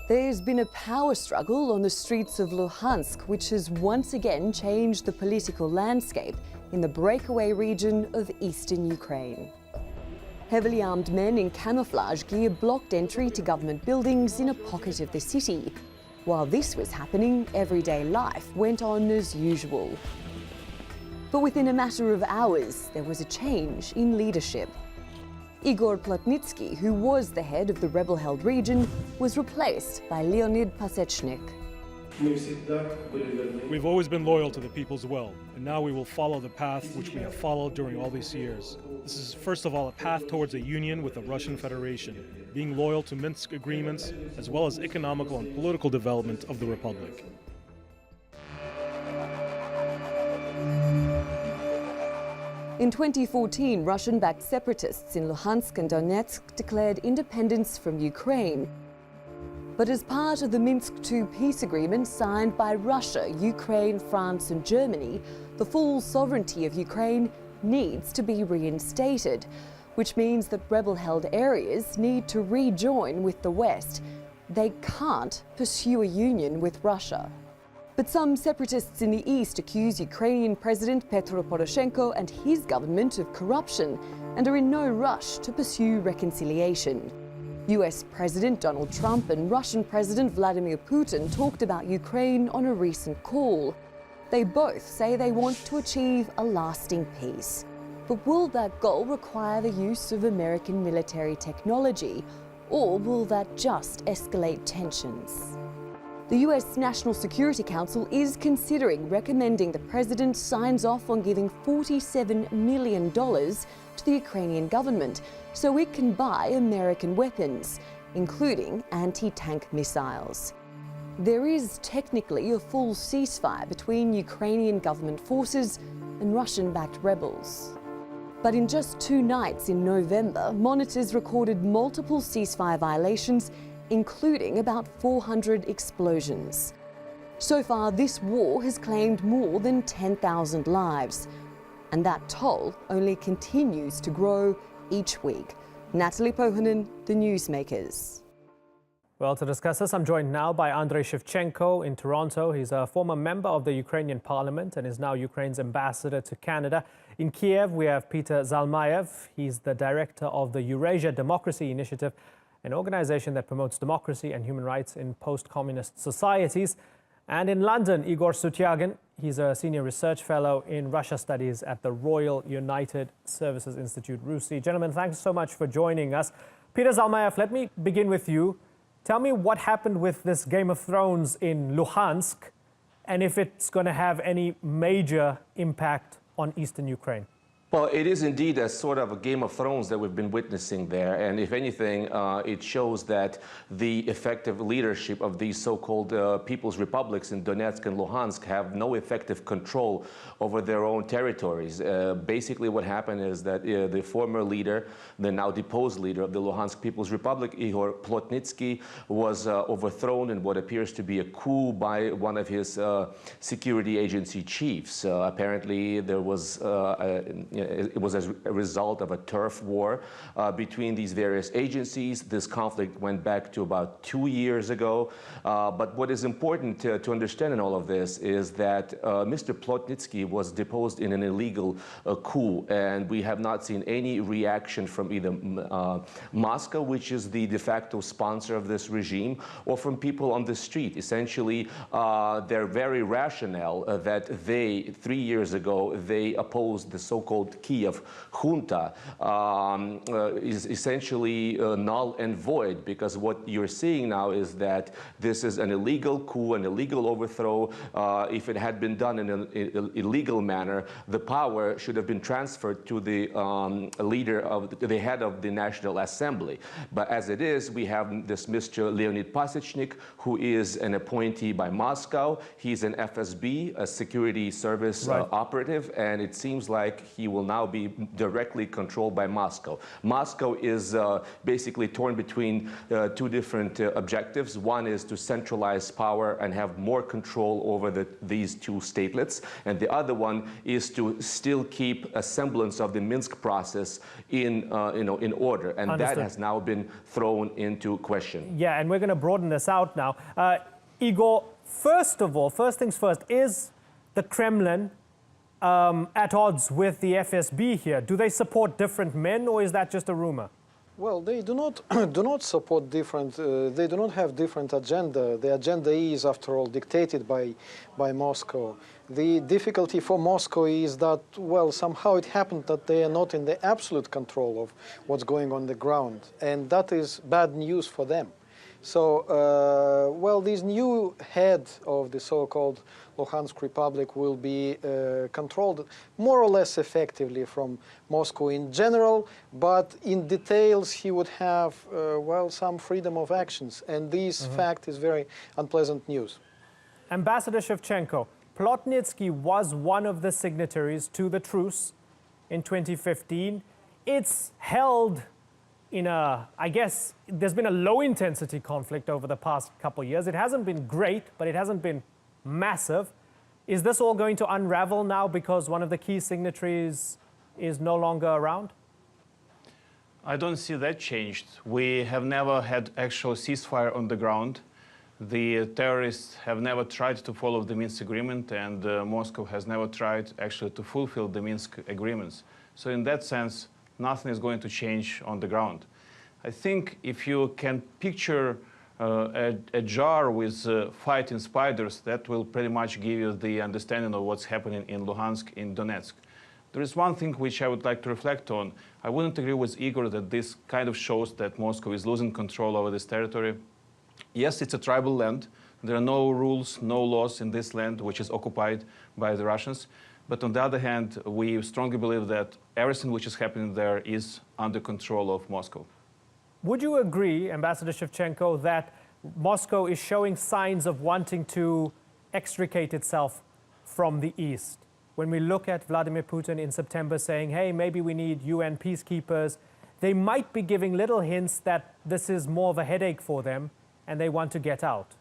There's been a power struggle on the streets of Luhansk, which has once again changed the political landscape in the breakaway region of eastern Ukraine. Heavily armed men in camouflage gear blocked entry to government buildings in a pocket of the city. While this was happening, everyday life went on as usual. But within a matter of hours, there was a change in leadership. Igor Plotnitsky, who was the head of the rebel-held region, was replaced by Leonid Pasechnik. We've always been loyal to the people's will, and now we will follow the path which we have followed during all these years. This is, first of all, a path towards a union with the Russian Federation, being loyal to Minsk agreements, as well as economical and political development of the Republic. In 2014, Russian-backed separatists in Luhansk and Donetsk declared independence from Ukraine. But as part of the Minsk II peace agreement signed by Russia, Ukraine, France and Germany, the full sovereignty of Ukraine needs to be reinstated, which means that rebel-held areas need to rejoin with the West. They can't pursue a union with Russia. But some separatists in the east accuse Ukrainian President Petro Poroshenko and his government of corruption and are in no rush to pursue reconciliation. US President Donald Trump and Russian President Vladimir Putin talked about Ukraine on a recent call. They both say they want to achieve a lasting peace. But will that goal require the use of American military technology, or will that just escalate tensions? The US National Security Council is considering recommending the president signs off on giving $47 million to the Ukrainian government so it can buy American weapons, including anti-tank missiles. There is technically a full ceasefire between Ukrainian government forces and Russian-backed rebels. But in just 2 nights in November, monitors recorded multiple ceasefire violations, including about 400 explosions. So far, this war has claimed more than 10,000 lives, and that toll only continues to grow each week. Natalie Pohanen, The Newsmakers. Well, to discuss this, I'm joined now by Andrei Shevchenko in Toronto. He's a former member of the Ukrainian Parliament and is now Ukraine's ambassador to Canada. In Kiev, we have Peter Zalmayev. He's the director of the Eurasia Democracy Initiative, an organization that promotes democracy and human rights in post-communist societies. And in London, Igor Sutyagin, he's a senior research fellow in Russia studies at the Royal United Services Institute, RUSI. Gentlemen, thanks so much for joining us. Peter Zalmayev, let me begin with you. Tell me what happened with this Game of Thrones in Luhansk, and if it's going to have any major impact on eastern Ukraine. Well, it is indeed a sort of a Game of Thrones that we've been witnessing there. And if anything, it shows that the effective leadership of these so-called people's republics in Donetsk and Luhansk have no effective control over their own territories. Basically, what happened is that the former leader, the now deposed leader of the Luhansk People's Republic, Igor Plotnitsky, was overthrown in what appears to be a coup by one of his security agency chiefs. Apparently, there was it was as a result of a turf war between these various agencies. This conflict went back to about 2 years ago. But what is important to understand in all of this is that Mr. Plotnitsky was deposed in an illegal coup, and we have not seen any reaction from either Moscow, which is the de facto sponsor of this regime, or from people on the street. Essentially, their very rationale that 3 years ago, they opposed the so-called Kiev junta is essentially null and void, because what you're seeing now is that this is an illegal coup, an illegal overthrow. If it had been done in an illegal manner, the power should have been transferred to the the head of the National Assembly. But as it is, we have this Mr. Leonid Pasechnik, who is an appointee by Moscow. He's an FSB, a security service operative, and it seems like he will now be directly controlled by Moscow. Moscow is basically torn between two different objectives. One is to centralize power and have more control over these two statelets, and the other one is to still keep a semblance of the Minsk process in order, and Understood. that has now been thrown into question. Yeah, and we're going to broaden this out now. Igor, first of all, first things first, is the Kremlin at odds with the FSB here? Do they support different men, or is that just a rumor? Well, they do not support different. They do not have different agenda. The agenda is, after all, dictated by Moscow. The difficulty for Moscow is that, well, somehow it happened that they are not in the absolute control of what's going on the ground, and that is bad news for them. So, well, this new head of the so-called Luhansk Republic will be controlled more or less effectively from Moscow in general, but in details he would have, well, some freedom of actions, and this fact is very unpleasant news. Ambassador Shevchenko, Plotnitsky was one of the signatories to the truce in 2015. It's held in I guess, there's been a low-intensity conflict over the past couple of years. It hasn't been great, but it hasn't been massive. Is this all going to unravel now because one of the key signatories is no longer around? I don't see that changed. We have never had actual ceasefire on the ground. The terrorists have never tried to follow the Minsk agreement, and Moscow has never tried actually to fulfill the Minsk agreements. So in that sense, nothing is going to change on the ground. I think if you can picture a jar with fighting spiders, that will pretty much give you the understanding of what's happening in Luhansk, in Donetsk. There is one thing which I would like to reflect on. I wouldn't agree with Igor that this kind of shows that Moscow is losing control over this territory. Yes, it's a tribal land. There are no rules, no laws in this land, which is occupied by the Russians. But on the other hand, we strongly believe that everything which is happening there is under control of Moscow. Would you agree, Ambassador Shevchenko, that Moscow is showing signs of wanting to extricate itself from the East? When we look at Vladimir Putin in September saying, hey, maybe we need UN peacekeepers, they might be giving little hints that this is more of a headache for them and they want to get out.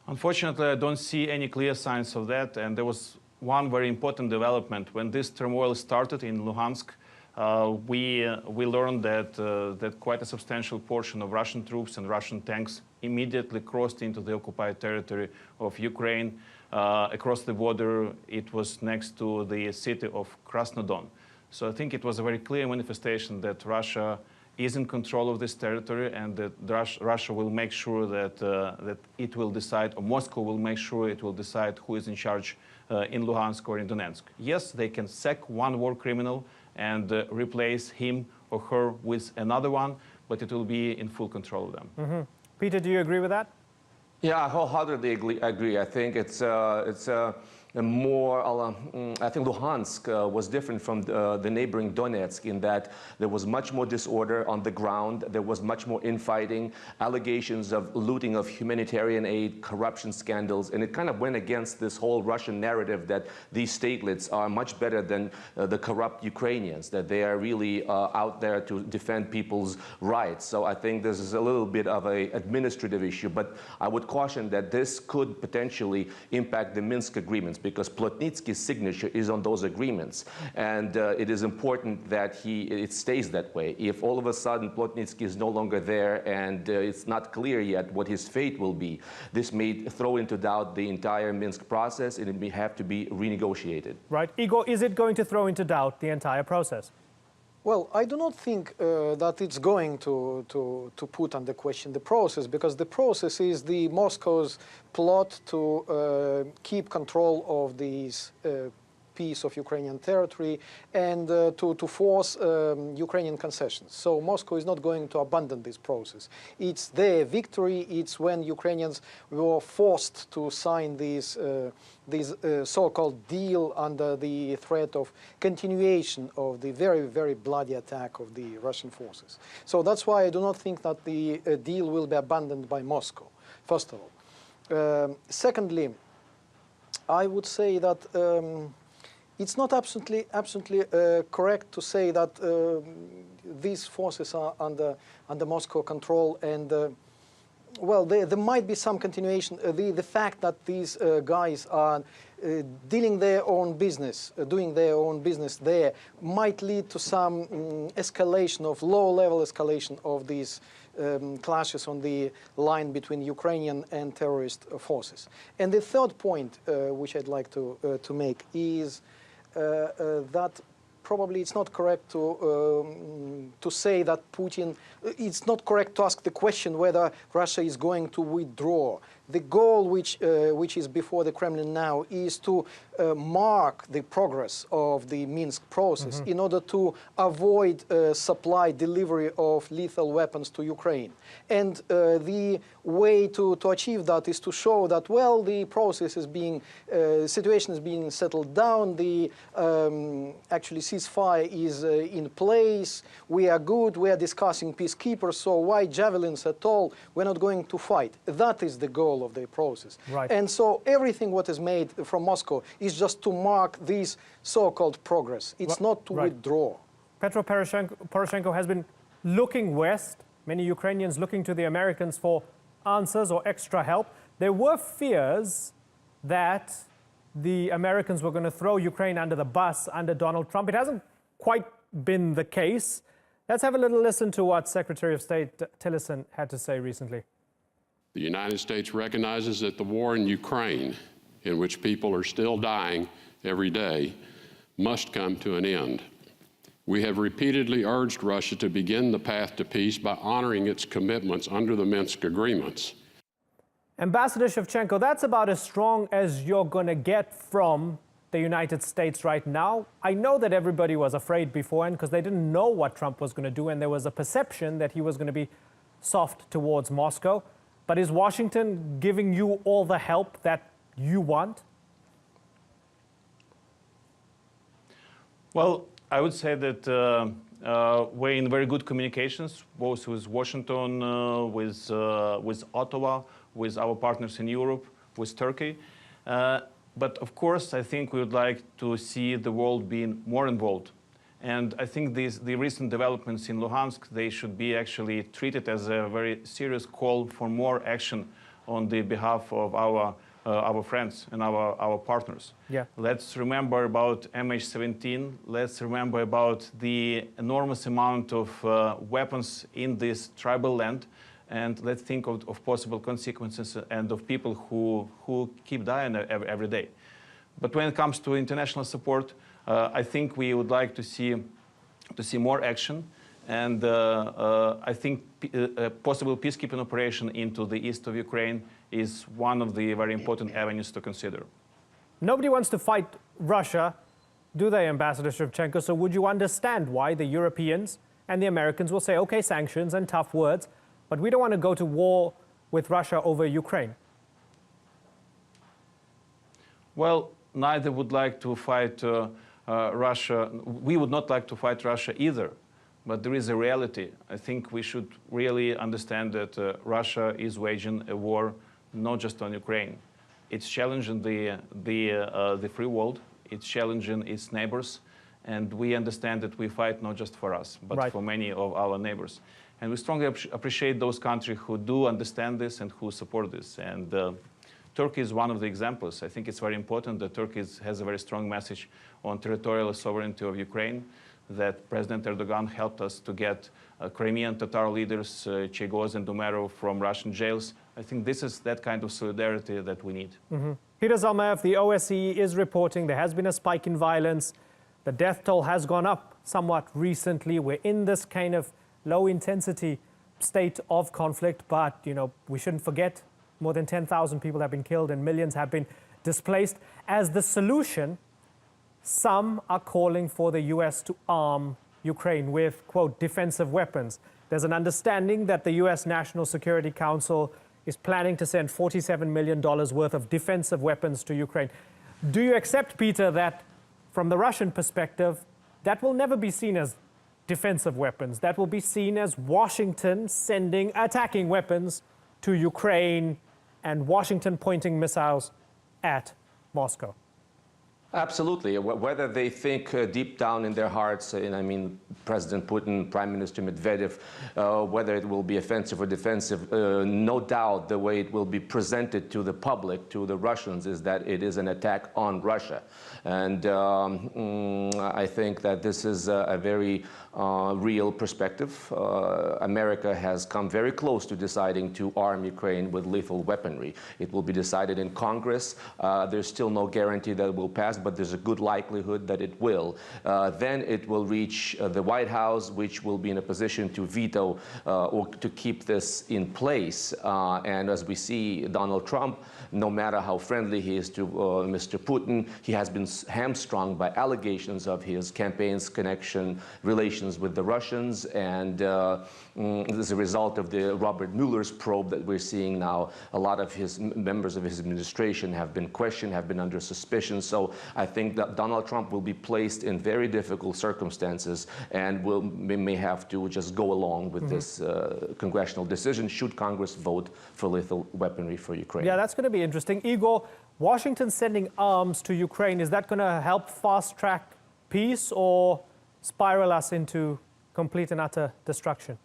Unfortunately, I don't see any clear signs of that, and there was one very important development. When this turmoil started in Luhansk, we learned that quite a substantial portion of Russian troops and Russian tanks immediately crossed into the occupied territory of Ukraine. Across the border, it was next to the city of Krasnodon. So I think it was a very clear manifestation that Russia is in control of this territory, and that Russia will make sure that it will decide, or Moscow will make sure it will decide who is in charge in Luhansk or in Donetsk. Yes, they can sack one war criminal and replace him or her with another one, but it will be in full control of them. Peter, do you agree with that? Yeah, I wholeheartedly agree. I think it's more, I think Luhansk was different from the neighboring Donetsk in that there was much more disorder on the ground, there was much more infighting, allegations of looting of humanitarian aid, corruption scandals, and it kind of went against this whole Russian narrative that these statelets are much better than the corrupt Ukrainians, that they are really out there to defend people's rights. So I think this is a little bit of an administrative issue, but I would caution that this could potentially impact the Minsk agreements, because Plotnitsky's signature is on those agreements, and it is important that it stays that way. If all of a sudden Plotnitsky is no longer there and it's not clear yet what his fate will be, this may throw into doubt the entire Minsk process, and it may have to be renegotiated. Right. Igor, is it going to throw into doubt the entire process? Well, I do not think that it's going to put under question the process, because the process is the Moscow's plot to keep control of these piece of Ukrainian territory and to force Ukrainian concessions. So Moscow is not going to abandon this process. It's their victory. It's when Ukrainians were forced to sign this so-called deal under the threat of continuation of the very, very bloody attack of the Russian forces. So that's why I do not think that the deal will be abandoned by Moscow, first of all. Secondly, I would say that It's not absolutely correct to say that these forces are under Moscow control, and well, there might be some continuation. The fact that these guys are doing their own business there might lead to some escalation of low-level escalation of these clashes on the line between Ukrainian and terrorist forces. And the third point, which I'd like to make, is that probably it's not correct to say that Putin. It's not correct to ask the question whether Russia is going to withdraw. The goal, which is before the Kremlin now, is to mark the progress of the Minsk process in order to avoid supply delivery of lethal weapons to Ukraine. And the way to achieve that is to show that, well, the process is being, situation is being settled down, the actually ceasefire is in place, we are good, we are discussing peacekeepers, so why javelins at all? We're not going to fight. That is the goal of the process. Right. And so everything what is made from Moscow is just to mark this so-called progress. It's not to withdraw. Petro Poroshenko has been looking west, many Ukrainians looking to the Americans for answers or extra help. There were fears that the Americans were going to throw Ukraine under the bus under Donald Trump. It hasn't quite been the case. Let's have a little listen to what Secretary of State Tillerson had to say recently. The United States recognizes that the war in Ukraine, in which people are still dying every day, must come to an end. We have repeatedly urged Russia to begin the path to peace by honoring its commitments under the Minsk agreements. Ambassador Shevchenko, that's about as strong as you're going to get from the United States right now. I know that everybody was afraid beforehand because they didn't know what Trump was going to do, and there was a perception that he was going to be soft towards Moscow. But is Washington giving you all the help that you want? Well, I would say that we're in very good communications, both with Washington, with Ottawa, with our partners in Europe, with Turkey. But of course, I think we would like to see the world being more involved. And I think the recent developments in Luhansk, they should be actually treated as a very serious call for more action on the behalf of our friends and our partners. Yeah. Let's remember about MH17. Let's remember about the enormous amount of weapons in this tribal land. And let's think of possible consequences and of people who keep dying every day. But when it comes to international support, I think we would like to see more action, and I think a possible peacekeeping operation into the east of Ukraine is one of the very important avenues to consider. Nobody wants to fight Russia, do they, Ambassador Shevchenko? So would you understand why the Europeans and the Americans will say, okay, sanctions and tough words, but we don't want to go to war with Russia over Ukraine? Well, neither would like to fight Russia. We would not like to fight Russia either, but there is a reality. I think we should really understand that Russia is waging a war not just on Ukraine. It's challenging the free world. It's challenging its neighbors, and we understand that we fight not just for us, but for many of our neighbors. And we strongly appreciate those countries who do understand this and who support this. And Turkey is one of the examples. I think it's very important that Turkey has a very strong message on territorial sovereignty of Ukraine, that President Erdogan helped us to get Crimean Tatar leaders, Chegos and Dumerov, from Russian jails. I think this is that kind of solidarity that we need. Peter Zalmayev, the OSCE is reporting there has been a spike in violence. The death toll has gone up somewhat recently. We're in this kind of low-intensity state of conflict, but we shouldn't forget more than 10,000 people have been killed and millions have been displaced. As the solution, some are calling for the US to arm Ukraine with, quote, defensive weapons. There's an understanding that the US National Security Council is planning to send $47 million worth of defensive weapons to Ukraine. Do you accept, Peter, that from the Russian perspective, that will never be seen as defensive weapons? That will be seen as Washington sending attacking weapons to Ukraine and Washington pointing missiles at Moscow? Absolutely. Whether they think deep down in their hearts, and I mean President Putin, Prime Minister Medvedev, whether it will be offensive or defensive, no doubt the way it will be presented to the public, to the Russians, is that it is an attack on Russia. And I think that this is a very real perspective. America has come very close to deciding to arm Ukraine with lethal weaponry. It will be decided in Congress. There's still no guarantee that it will pass, but there's a good likelihood that it will. Then it will reach the White House, which will be in a position to veto or to keep this in place. And as we see, Donald Trump, no matter how friendly he is to Mr. Putin, he has been hamstrung by allegations of his campaign's connection, relations with the Russians, and as a result of the Robert Mueller's probe that we're seeing now, a lot of his members of his administration have been questioned, have been under suspicion. So I think that Donald Trump will be placed in very difficult circumstances and may have to just go along with this congressional decision should Congress vote for lethal weaponry for Ukraine. Yeah, that's going to be interesting. Igor, Washington sending arms to Ukraine, is that going to help fast-track peace or spiral us into complete and utter destruction?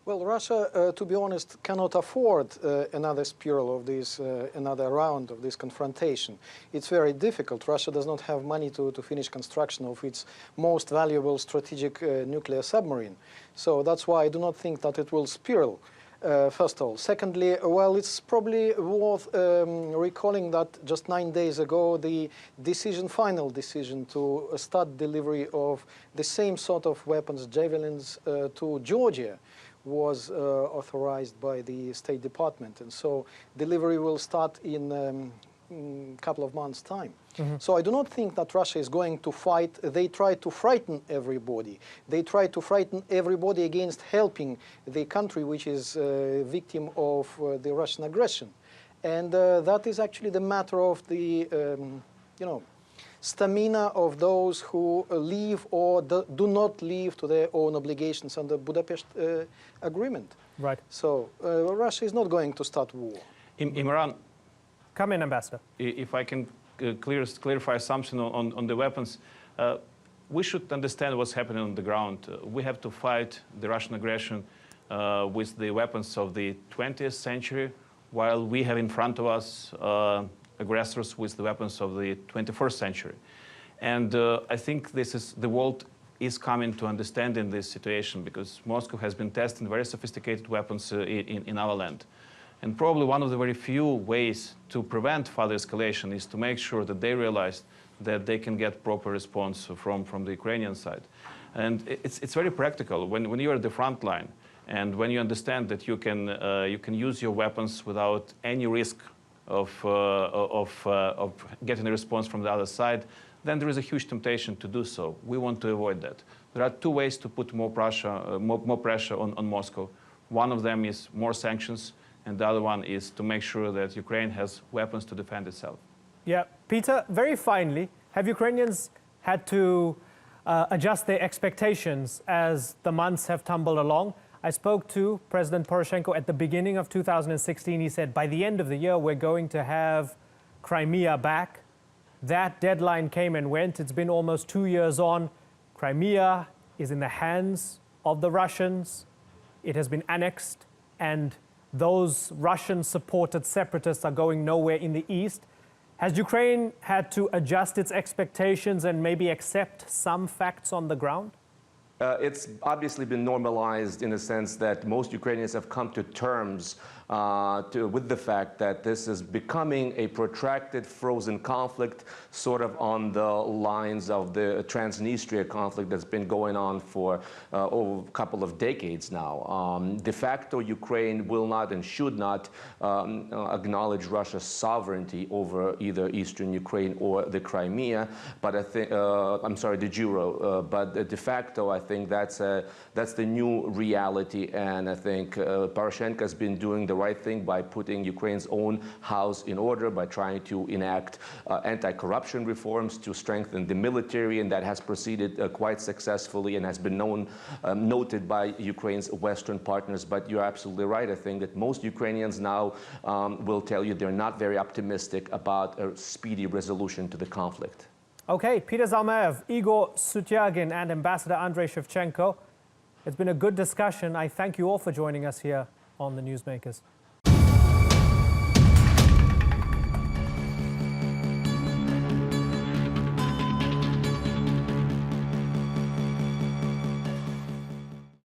Well, Russia, to be honest, cannot afford another spiral of this, another round of this confrontation. It's very difficult. Russia does not have money to finish construction of its most valuable strategic nuclear submarine. So that's why I do not think that it will spiral. First of all. Secondly, well, it's probably worth recalling that just 9 days ago, the final decision to start delivery of the same sort of weapons, javelins, to Georgia was authorized by the State Department. And so delivery will start in a couple of months' time. So I do not think that Russia is going to fight. They try to frighten everybody. They try to frighten everybody against helping the country which is a victim of the Russian aggression. And that is actually the matter of the, stamina of those who leave or do not leave to their own obligations under Budapest Agreement. Right. So Russia is not going to start war. Imran, come in, Ambassador. If I can clarify something on the weapons, we should understand what's happening on the ground. We have to fight the Russian aggression with the weapons of the 20th century, while we have in front of us aggressors with the weapons of the 21st century. And I think the world is coming to understand in this situation, because Moscow has been testing very sophisticated weapons in our land. And probably one of the very few ways to prevent further escalation is to make sure that they realize that they can get proper response from the Ukrainian side. And it's very practical. When you're at the front line and when you understand that you can use your weapons without any risk of getting a response from the other side, then there is a huge temptation to do so. We want to avoid that. There are two ways to put more pressure on Moscow. One of them is more sanctions, and the other one is to make sure that Ukraine has weapons to defend itself. Yeah, Peter, very finally, have Ukrainians had to adjust their expectations as the months have tumbled along? I spoke to President Poroshenko at the beginning of 2016. He said, by the end of the year, we're going to have Crimea back. That deadline came and went. It's been almost 2 years on. Crimea is in the hands of the Russians. It has been annexed, and those Russian-supported separatists are going nowhere in the east. Has Ukraine had to adjust its expectations and maybe accept some facts on the ground? It's obviously been normalized in a sense that most Ukrainians have come to terms with the fact that this is becoming a protracted, frozen conflict, sort of on the lines of the Transnistria conflict that's been going on for a couple of decades now. De facto, Ukraine will not and should not acknowledge Russia's sovereignty over either eastern Ukraine or the Crimea, but I think, I'm sorry, de jure, but de facto, I think that's the new reality, and I think Poroshenko has been doing the right thing by putting Ukraine's own house in order, by trying to enact anti-corruption reforms to strengthen the military, and that has proceeded quite successfully and has been noted by Ukraine's Western partners. But you're absolutely right. I think that most Ukrainians now will tell you they're not very optimistic about a speedy resolution to the conflict. Okay, Peter Zalmayev, Igor Sutyagin, and Ambassador Andrei Shevchenko. It's been a good discussion. I thank you all for joining us here on the Newsmakers.